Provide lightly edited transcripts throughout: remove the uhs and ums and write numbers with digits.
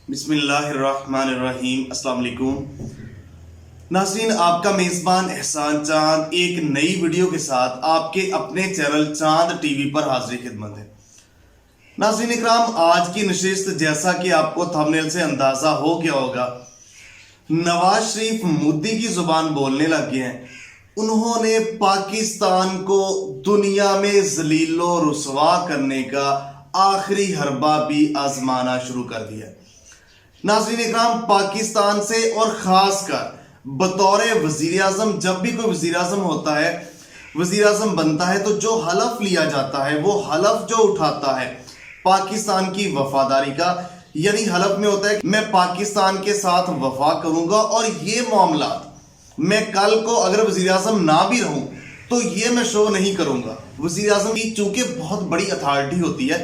बिस्मिल्लाहिर्रहमानिर्रहीम। अस्सलाम वालेकुम नाज़रीन, आपका मेज़बान एहसान चांद एक नई वीडियो के साथ आपके अपने चैनल चांद टीवी पर हाजिर खिदमत है। नाज़रीन इकराम, आज की नशिस्त जैसा कि आपको थंबनेल से अंदाज़ा हो गया होगा, नवाज शरीफ मोदी की जुबान बोलने लग गए हैं। उन्होंने पाकिस्तान को दुनिया में ज़लीलो रुसवा करने का आखिरी हरबा भी आजमाना शुरू कर दिया। नाज़रीन इकराम, पाकिस्तान से और ख़ासकर बतौर वज़ीर आज़म, जब भी कोई वज़ीर आज़म होता है, वज़ीर आज़म बनता है, तो जो हलफ लिया जाता है, वो हलफ जो उठाता है पाकिस्तान की वफादारी का, यानी हलफ में होता है कि मैं पाकिस्तान के साथ वफा करूंगा और ये मामला मैं कल को अगर वज़ीर आज़म ना भी रहूं तो ये मैं शो नहीं करूंगा। वज़ीर आज़म की चूंकि बहुत बड़ी अथॉरिटी होती है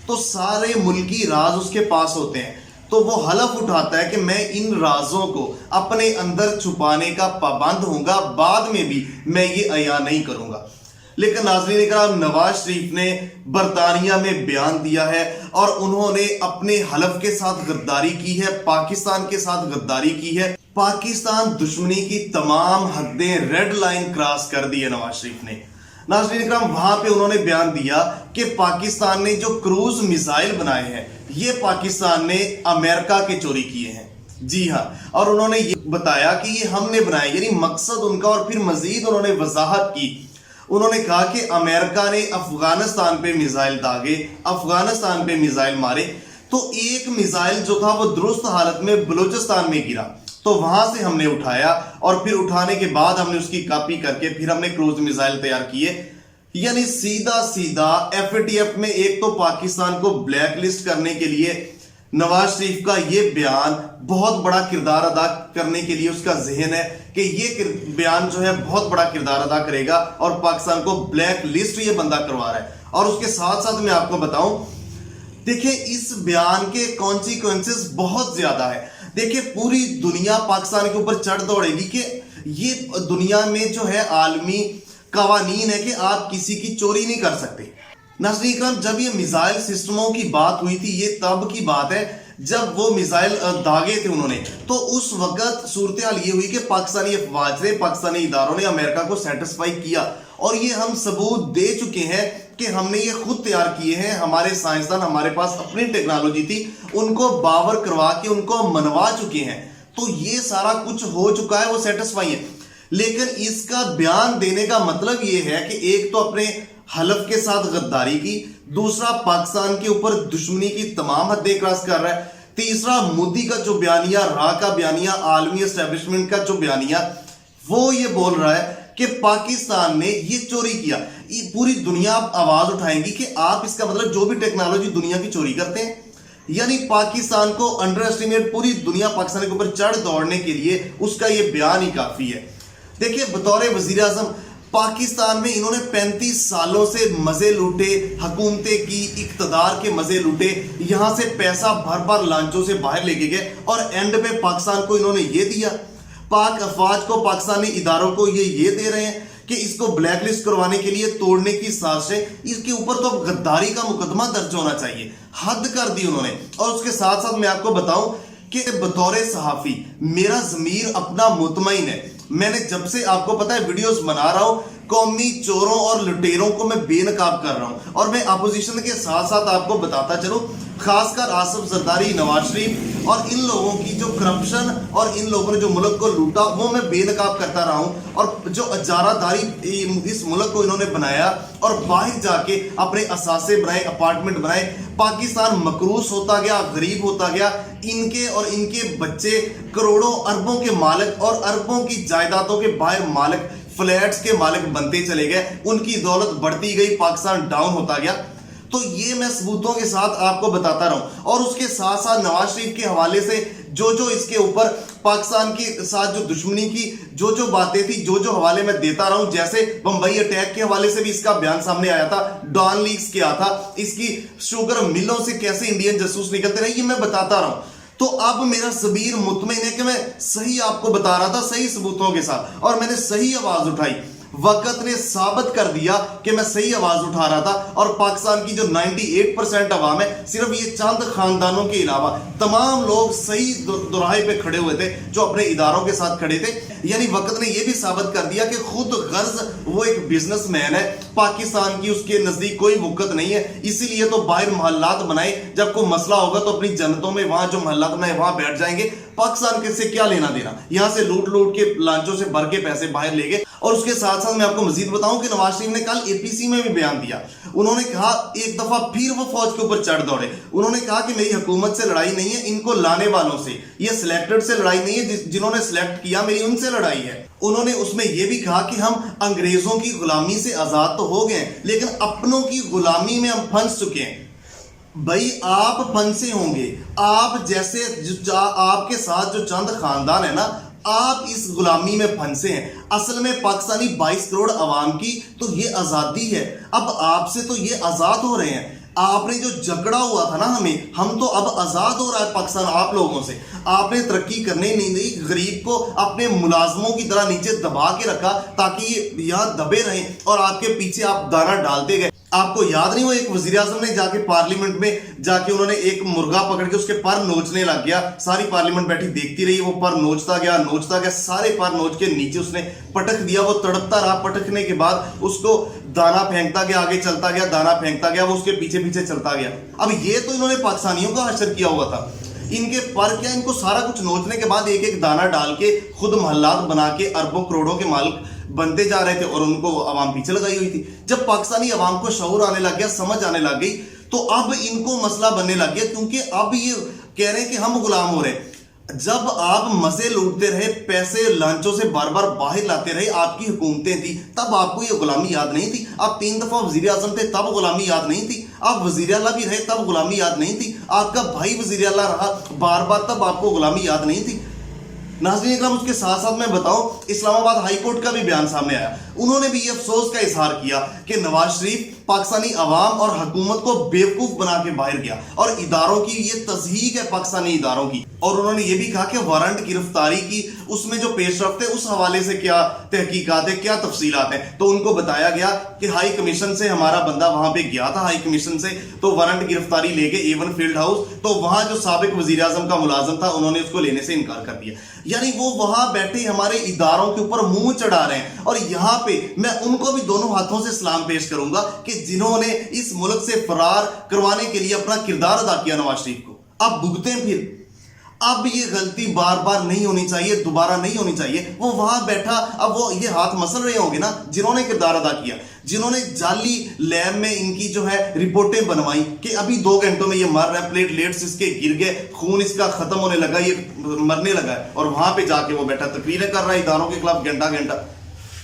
तो सारे मुल्की राज उसके पास होते हैं, तो वो हलफ उठाता है कि मैं इन राजों को अपने अंदर छुपाने का पाबंद होऊंगा, बाद में भी मैं ये अया नहीं करूंगा। लेकिन नाज़रीन इकराम, नवाज शरीफ ने बरतानिया में बयान दिया है और उन्होंने अपने हलफ के साथ गद्दारी की है, पाकिस्तान के साथ गद्दारी की है। पाकिस्तान दुश्मनी की तमाम हदें, रेड लाइन क्रॉस कर दी है नवाज शरीफ ने। नाज़रीन इकराम, वहां पे उन्होंने बयान दिया कि पाकिस्तान ने जो क्रूज मिसाइल बनाए हैं ये पाकिस्तान ने अमेरिका के चोरी किए हैं। जी हाँ, और उन्होंने ये बताया कि ये हमने बनाए, यानी मकसद उनका। और फिर मजीद उन्होंने वजाहत की, उन्होंने कहा कि अमेरिका ने अफगानिस्तान पे मिसाइल दागे, अफगानिस्तान पे मिसाइल मारे, तो एक मिसाइल जो था वो दुरुस्त हालत में बलूचिस्तान में गिरा, तो वहां से हमने उठाया और फिर उठाने के बाद हमने उसकी कॉपी करके फिर हमने क्रूज मिसाइल तैयार किए। यानी सीधा सीधा एफएटीएफ में एक तो पाकिस्तान को ब्लैक लिस्ट करने के लिए नवाज शरीफ का ये बयान बहुत बड़ा किरदार अदा करने के लिए उसका जहन है कि ये बयान जो है बहुत बड़ा किरदार अदा करेगा और पाकिस्तान को ब्लैक लिस्ट ये बंदा करवा रहा है। और उसके साथ साथ मैं आपको बताऊं, देखिए इस बयान के कॉन्सिक्वेंसेस बहुत ज्यादा है। देखिए पूरी दुनिया पाकिस्तान के ऊपर चढ़ दौड़ेगी कि ये दुनिया में जो है आलमी कवानीन है कि आप किसी की चोरी नहीं कर सकते। नाज़रीन इकराम, जब ये मिसाइल सिस्टमों की बात हुई थी, ये तब की बात है जब वो मिसाइल दागे थे उन्होंने, तो उस वक्त सूरत हाल ये हुई कि पाकिस्तानी अफवाज ने, पाकिस्तानी इदारों ने अमेरिका को सेटिस्फाई किया और ये हम सबूत दे चुके हैं कि हमने ये खुद तैयार किए हैं। हमारे साइंसदान, हमारे पास अपनी टेक्नोलॉजी थी, उनको बावर करवा के उनको मनवा चुके हैं। तो ये सारा कुछ हो चुका है, वो सेटिस्फाई है। लेकिन इसका बयान देने का मतलब ये है कि एक तो अपने हलफ के साथ गद्दारी की, दूसरा पाकिस्तान के ऊपर दुश्मनी की तमाम हदें क्रॉस कर रहा है, तीसरा मोदी का जो बयानिया, रा का बयानिया, आलमी एस्टेब्लिशमेंट का जो बयानिया, वो ये बोल रहा है कि पाकिस्तान ने ये चोरी किया। पूरी दुनिया आवाज उठाएंगी कि आप, इसका मतलब जो भी टेक्नोलॉजी दुनिया की चोरी करते हैं, यानी पाकिस्तान को अंडर एस्टिमेट, पूरी दुनिया पाकिस्तान के ऊपर चढ़ दौड़ने के लिए उसका ये बयान ही काफी है। देखिए बतौर वजीर आजम पाकिस्तान में इन्होंने 35 सालों से मजे लूटे, हुकूमतें की, इक्तदार के मजे लूटे, यहां से पैसा भर भर लांचों से बाहर लेके गए और एंड पे पाकिस्तान को इन्होंने ये दिया, पाक अफवाज को, पाकिस्तानी इदारों को ये दे रहे हैं कि इसको ब्लैक लिस्ट करवाने के लिए, तोड़ने की साजिशें। इसके ऊपर तो अब गद्दारी का मुकदमा दर्ज होना चाहिए, हद कर दी उन्होंने। और उसके साथ साथ मैं आपको बताऊं कि बतौर सहाफी मेरा ज़मीर अपना मुतमईन है। मैंने जब से, आपको पता है, वीडियोस बना रहा हूं, कौमी चोरों और लुटेरों को मैं बेनकाब कर रहा हूं। और मैं अपोजिशन के साथ साथ आपको बताता चलूं, खासकर आसिफ जरदारी, नवाज शरीफ और इन लोगों की जो करप्शन और इन लोगों ने जो मुल्क को लूटा, वो मैं बेनकाब करता रहा हूं। और जो अजारादारी इस मुल्क को इन्होंने बनाया और बाहर जाके अपने असासे बनाए, अपार्टमेंट बनाए, पाकिस्तान मकरूस होता गया, गरीब होता गया। इनके और इनके बच्चे करोड़ों अरबों के मालिक और अरबों की जायदादों के बाहर मालिक, फ्लैट्स के मालिक बनते चले गए, उनकी दौलत बढ़ती गई, पाकिस्तान डाउन होता गया। तो ये मैं सबूतों के साथ आपको बताता रहा हूं। और उसके साथ साथ नवाज शरीफ के हवाले से जो इसके ऊपर पाकिस्तान के साथ जो दुश्मनी की जो बातें थी, जो हवाले मैं देता रहा हूं, जैसे बंबई अटैक के हवाले से भी इसका बयान सामने आया था, डॉन लीक्स क्या था, इसकी शुगर मिलों से कैसे इंडियन जासूस निकलते रहे, ये मैं बताता रहा हूं। तो अब मेरा ज़मीर मुतमईन है कि मैं सही आपको बता रहा था, सही सबूतों के साथ, और मैंने सही आवाज उठाई। वक्त ने साबित कर दिया कि मैं सही आवाज उठा रहा था और पाकिस्तान की जो 98% अवाम है, सिर्फ ये चंद खानदानों के अलावा तमाम लोग सही दुराहे पे खड़े हुए थे जो अपने इदारों के साथ खड़े थे। यानी वक्त ने ये भी साबित कर दिया कि खुद गर्ज वो एक बिजनेसमैन है, पाकिस्तान की उसके नजदीक कोई वक़्त नहीं है, इसीलिए तो बाहर मोहल्लात बनाए, जब कोई मसला होगा तो अपनी जनतों में वहां जो मोहल्लात बनाए वहां बैठ जाएंगे, पाकिस्तान के से क्या लेना देना, यहां से लूट लूट के लांचों से भर के पैसे बाहर ले गए। और उसके साथ साथ मैं आपको मजीद बताऊं कि नवाज शरीफ ने कल एपीसी में भी बयान दिया, उन्होंने कहा एक दफा फिर वो फौज के ऊपर चढ़ दौड़े, उन्होंने कहा कि मेरी हुकूमत से लड़ाई नहीं है, इनको लाने वालों से, ये सिलेक्टेड से लड़ाई नहीं है, जिन्होंने सिलेक्ट किया मेरी उनसे लड़ाई है। उन्होंने उसमें यह भी कहा कि हम अंग्रेजों की गुलामी से आजाद तो हो गए लेकिन अपनों की गुलामी में हम फंस चुके हैं। भाई आप फंसे होंगे, आप जैसे आपके साथ जो चंद खानदान है ना, आप इस गुलामी में फंसे हैं। असल में पाकिस्तानी 22 करोड़ आवाम की तो ये आजादी है, अब आपसे तो ये आजाद हो रहे हैं। आपने जो झगड़ा हुआ था ना हम तो अब आजाद हो रहा है पाकिस्तान आप लोगों से। आपने तरक्की करने नहीं दी, गरीब को अपने मुलाजमों की तरह नीचे दबा के रखा ताकि ये यहाँ दबे रहें और आपके पीछे आप दाना डालते गए। आपको याद नहीं, वो एक वजीर आजम ने जाके पार्लियामेंट में जाके उन्होंने एक मुर्गा पकड़ के उसके पर नोचने लग गया, सारी पार्लियामेंट बैठी देखती रही, वो पर नोचता गया, सारे पर नोच के नीचे उसने पटक दिया, वो तड़पता रहा, पटकने के बाद उसको दाना फेंकता गया, आगे चलता गया, दाना फेंकता गया, वो उसके पीछे पीछे चलता गया। अब ये तो इन्होंने पाकिस्तानियों का हशर किया हुआ था, इनके पर क्या, इनको सारा कुछ नोचने के बाद एक एक दाना डाल के खुद मोहल्लात बना के अरबों करोड़ों के मालिक बनते जा रहे थे और उनको अवाम पीछे लगाई हुई थी। जब पाकिस्तानी अवाम को शऊर आने लग गया, समझ आने लग गई, तो अब इनको मसला बनने लग गया, क्योंकि अब ये कह रहे हैं कि हम गुलाम हो रहे हैं। जब आप मजे लूटते रहे, पैसे लांचों से बार बार बाहर लाते रहे, आपकी हुकूमतें थी, तब आपको ये गुलामी याद नहीं थी। आप 3 दफा वजीर आजम थे तब गुलामी याद नहीं थी, आप वजीर आला भी रहे तब गुलामी याद नहीं थी, आपका भाई वजीर आला रहा बार बार तब आपको गुलामी याद नहीं थी। नाज़रीन इकराम, उसके साथ साथ मैं बताऊं, इस्लामाबाद हाई कोर्ट का भी बयान सामने आया, उन्होंने भी ये अफसोस का इजहार किया कि नवाज शरीफ पाकिस्तानी अवाम और हुकूमत को बेवकूफ बना के बाहर गया और इदारों की ये तज़हीक है पाकिस्तानी इदारों की। और उन्होंने ये भी कहा कि वारंट गिरफ्तारी की उसमें जो पेशरफ्त है उस हवाले से क्या तहकीकात है, क्या तफसीलात हैं। तो उनको बताया गया कि हाई कमीशन से हमारा बंदा वहां पे गया था, हाई कमीशन से तो वारंट गिरफ्तारी लेके A1 फील्ड हाउस, तो वहां जो साबिक वजीर आजम का मुलाजम था उन्होंने उसको लेने से इनकार कर दिया। यानी वो वहां बैठे हमारे इदारों के ऊपर मुंह चढ़ा रहे हैं। और यहां पे मैं उनको भी दोनों हाथों से सलाम पेश करूंगा कि जिन्होंने इस मुल्क से फरार करवाने के लिए अपना किरदार अदा किया नवाज शरीफ को। अब भुगतें फिर, अब ये गलती बार बार नहीं होनी चाहिए, दोबारा नहीं होनी चाहिए। वो वहां बैठा, अब वो ये हाथ मसल रहे होंगे ना जिन्होंने किरदार अदा किया, जिन्होंने जाली लैब में इनकी जो है रिपोर्टें बनवाई कि अभी 2 घंटों में ये मर रहा है, प्लेटलेट्स इसके गिर गए, खून इसका खत्म होने लगा, ये मरने लगा है, और वहां पे जाके वो बैठा तकरीरें कर रहा है इदारों के खिलाफ घंटा घंटा।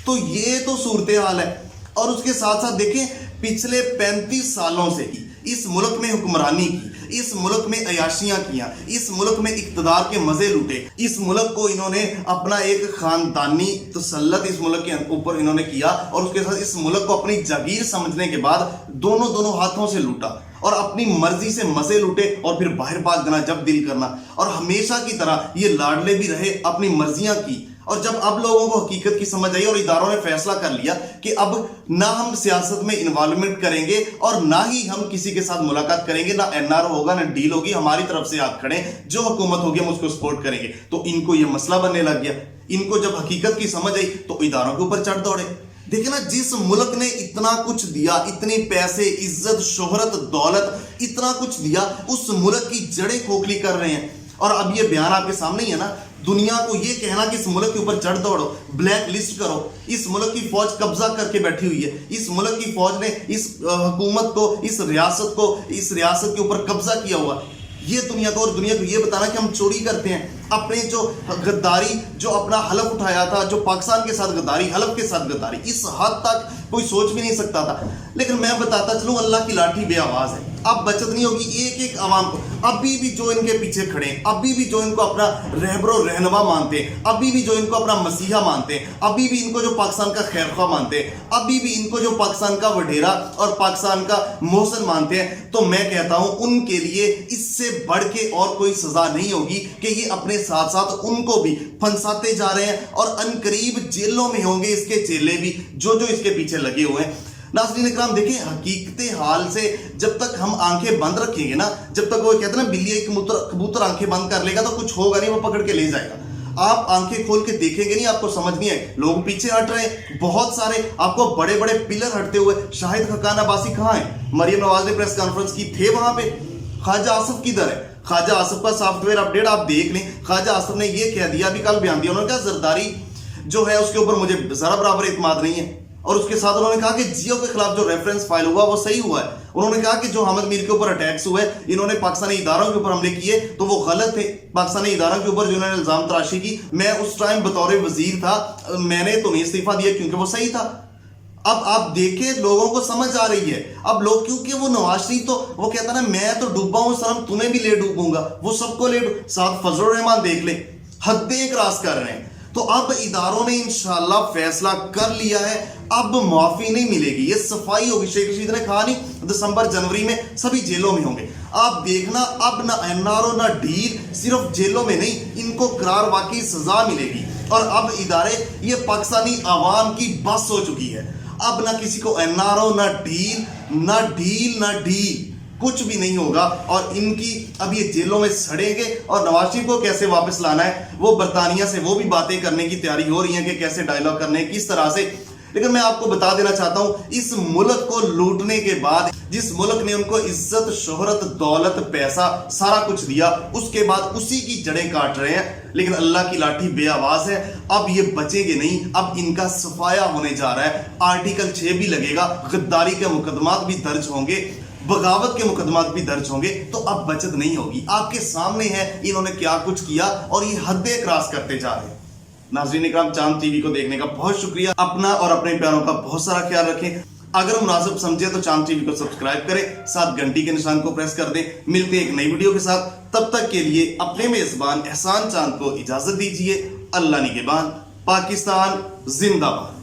तो ये तो सूरत हाल है। और उसके साथ साथ देखें, पिछले 35 सालों से इस मुल्क में हुक्मरानी की, इस मुल्क में अयाशियां किया, इस मुल्क में इक्तदार के मजे लूटे, इस मुल्क को इन्होंने अपना एक खानदानी तसल्लत इस मुल्क के ऊपर इन्होंने किया, और उसके साथ इस मुल्क को अपनी जागीर समझने के बाद दोनों हाथों से लूटा और अपनी मर्जी से मजे लूटे और फिर बाहर भाग देना जब दिल करना। और हमेशा की तरह ये लाडले भी रहे, अपनी मर्जियां की। और जब अब लोगों को हकीकत की समझ आई और इदारों ने फैसला कर लिया कि अब ना हम सियासत में इन्वॉल्वमेंट करेंगे और ना ही हम किसी के साथ मुलाकात करेंगे, ना NR होगा, ना डील होगी, हमारी तरफ से आप खड़े, जो हुकूमत होगी हम उसको सपोर्ट करेंगे, तो इनको ये मसला बनने लग गया। इनको जब हकीकत की समझ आई तो इदारों के ऊपर चढ़ दौड़े। देखिए ना, जिस मुल्क ने इतना कुछ दिया, इतने पैसे, इज्जत, शोहरत, दौलत, इतना कुछ दिया, उस मुल्क की जड़ें खोखली कर रहे हैं। और अब ये बयान आपके सामने ही है ना, दुनिया को ये कहना कि इस मुल्क के ऊपर चढ़ दौड़ो, ब्लैक लिस्ट करो, इस मुल्क की फौज कब्जा करके बैठी हुई है, इस मुल्क की फौज ने इस हुकूमत को, इस रियासत के ऊपर कब्जा किया हुआ, ये दुनिया को, और दुनिया को ये बताना कि हम चोरी करते हैं। अपने जो गद्दारी, जो अपना हलफ उठाया था, जो पाकिस्तान के साथ गद्दारी, हलफ के साथ गद्दारी, इस हद तक कोई सोच भी नहीं सकता था। लेकिन मैं बताता चलूं, अल्लाह की लाठी बेआवाज है। اب بچت نہیں ہوگی ایک ایک عوام کو. ابھی بھی جو ان کے پیچھے کھڑے ہیں, ابھی بھی جو ان کو اپنا رہبر و رہنما مانتے ہیں, ابھی بھی جو ان کو اپنا مسیحا مانتے ہیں, ابھی بھی ان کو جو پاکستان کا خیر خواہ مانتے ہیں, ابھی بھی ان کو جو پاکستان کا وڈیرا اور پاکستان کا محسن مانتے ہیں, تو میں کہتا ہوں ان کے لیے اس سے بڑھ کے اور کوئی سزا نہیں ہوگی کہ یہ اپنے ساتھ ساتھ ان کو بھی پھنساتے جا رہے ہیں اور ان قریب جیلوں میں ہوں گے اس کے چیلے بھی جو اس کے پیچھے لگے ہوئے ہیں. ناظرین اکرام دیکھیں, حقیقت حال سے جب تک ہم آنکھیں بند رکھیں گے نا, جب تک وہ کہتے ہیں نا بلی ایک کبوتر آنکھیں بند کر لے گا تو کچھ ہوگا نہیں, وہ پکڑ کے لے جائے گا. آپ آنکھیں کھول کے دیکھیں گے نہیں, آپ کو سمجھ نہیں آئے. لوگ پیچھے ہٹ رہے ہیں بہت سارے, آپ کو بڑے بڑے پلر ہٹتے ہوئے. شاہد خاقان عباسی کہاں ہیں؟ مریم نواز نے پریس کانفرنس کی, تھے وہاں پہ. خواجہ آصف کدھر ہے؟ خواجہ آصف کا سافٹ ویئر اپڈیٹ آپ دیکھ لیں. خواجہ آصف نے یہ کہہ دیا, ابھی کل بیان دیا, انہوں نے کہا زرداری جو ہے اس کے اوپر مجھے ذرا برابر اعتماد نہیں ہے. اور اس کے ساتھ انہوں نے کہا کہ جیو کے خلاف جو ریفرنس فائل ہوا وہ صحیح ہوا ہے. انہوں نے کہا کہ جو حامد میر کے اوپر اٹیکس ہوئے, انہوں نے پاکستانی اداروں کے اوپر حملے کیے تو وہ غلط تھے. پاکستانی اداروں کے اوپر جو انہوں نے الزام تراشی کی, میں اس ٹائم بطور وزیر تھا, میں نے تو نہیں استعفیٰ دیا کیونکہ وہ صحیح تھا. اب آپ دیکھیں لوگوں کو سمجھ آ رہی ہے. اب لوگ کیونکہ وہ نواز شریف تو وہ کہتا نا میں تو ڈوبا ہوں سرم, تمہیں بھی لے ڈوبوں گا, وہ سب کو لے ساتھ فضل الرحمان دیکھ لیں حدیں کراس کر رہے ہیں. تو اب اداروں نے انشاءاللہ فیصلہ کر لیا ہے, اب معافی نہیں ملے گی, یہ صفائی ہوگی. شیخ رشید نے کہا نہیں دسمبر جنوری میں سبھی جیلوں میں ہوں گے. آپ دیکھنا اب نہ این آر او نہ ڈیل, صرف جیلوں میں نہیں, ان کو قرار واقعی سزا ملے گی. اور اب ادارے, یہ پاکستانی عوام کی بس ہو چکی ہے. اب نہ کسی کو این آر او نہ ڈیل کچھ بھی نہیں ہوگا. اور ان کی اب یہ جیلوں میں سڑیں گے. اور نواز شریف کو کیسے واپس لانا ہے, وہ برطانیہ سے وہ بھی باتیں کرنے کی تیاری ہو رہی ہیں کہ کیسے ڈائیلاگ کرنے کس طرح سے. لیکن میں آپ کو بتا دینا چاہتا ہوں, اس ملک کو لوٹنے کے بعد, جس ملک نے ان کو عزت, شہرت, دولت, پیسہ سارا کچھ دیا, اس کے بعد اسی کی جڑیں کاٹ رہے ہیں. لیکن اللہ کی لاٹھی بے آواز ہے, اب یہ بچیں گے نہیں. اب ان کا صفایا ہونے جا رہا ہے. آرٹیکل 6 بھی لگے گا, غداری کے مقدمات بھی درج ہوں گے, بغاوت کے مقدمات بھی درج ہوں گے. تو اب بچت نہیں ہوگی. آپ کے سامنے ہے انہوں نے کیا کچھ کیا اور یہ حدیں کراس کرتے جا رہے ہیں. ناظرین اکرام, چاند ٹی وی کو دیکھنے کا بہت شکریہ. اپنا اور اپنے پیاروں کا بہت سارا خیال رکھیں. اگر مناسب سمجھے تو چاند ٹی وی کو سبسکرائب کریں, ساتھ گھنٹی کے نشان کو پریس کر دیں. ملتے ہیں ایک نئی ویڈیو کے ساتھ, تب تک کے لیے اپنے میزبان احسان چاند کو اجازت دیجیے. اللہ نگہبان. پاکستان زندہ باد.